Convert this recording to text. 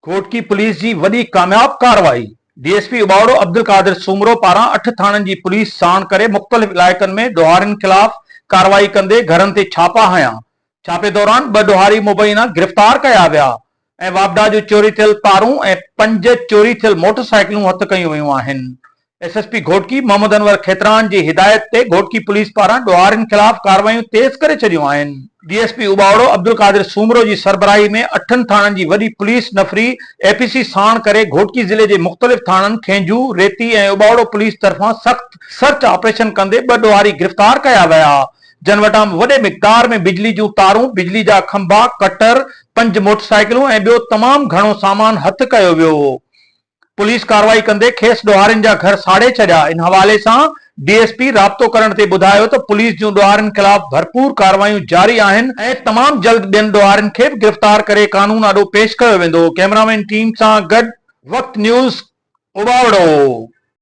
कोट की पुलिस जी वॾी कामयाब कार्रवाई। डीएसपी उबावड़ो अब्दुल कादिर सूमरो पारां 8 थाणनि जी पुलिस साण करे मुख़्तलिफ़ इलाइक़नि में ॾोहारियुनि ख़िलाफ़ कार्रवाई कंदे घरनि ते छापा हया। छापे दौरान 2 ॾोहारी मुबैना गिरफ़्तार कया विया ऐं वापडा जो चोरी थियल तारूं ऐं 5 चोरी थियल मोटरसाइकिलूं हथ कयूं वयूं आहिनि। एसएसपी घोटकी मोहम्मद अनवर खेतरान जी हिदायत ते घोटकी पुलिस पारां ॾोहारियुनि ख़िलाफ़ कार्रवाइयूं तेज़ करे छॾियूं आहिनि। डीएसपी उबावड़ो अब्दुल कादिर सूमरो जी सरबराही में 8 थाणनि जी वॾी पुलिस नफ़री एपीसी साण करे घोटकी ज़िले जे मुख़्तलिफ़ थाणनि खेंजू, रेती ऐं उबावड़ो पुलिस तरफ़ां सख़्त सर्च ऑपरेशन कंदे 2 ॾोहारी गिरफ़्तार कया विया, जन वटां वॾे मिक़दार में बिजली जूं तारूं, बिजली जा खंभा, कटर, 5 मोटरसाइकिलूं ऐं ॿियो तमामु घणो सामान हथ कयो वियो। पुलिस कार्रवाई कंदे खेस ॾोहारियुनि जा घर साड़े छॾिया। इन हवाले सां डीएसपी राब्तो करण ते ॿुधायो त पुलिस जूं ॾोहारियुनि ख़िलाफ़ भरपूर कार्रवाइयूं जारी आहिनि ऐं तमामु जल्द ॿियनि ॾोहारियुनि खे बि गिरफ़्तार करे कानून आॾो पेश कयो वेंदो। कैमरामैन टीम सां गॾु वक्त न्यूज़ उबावड़ो।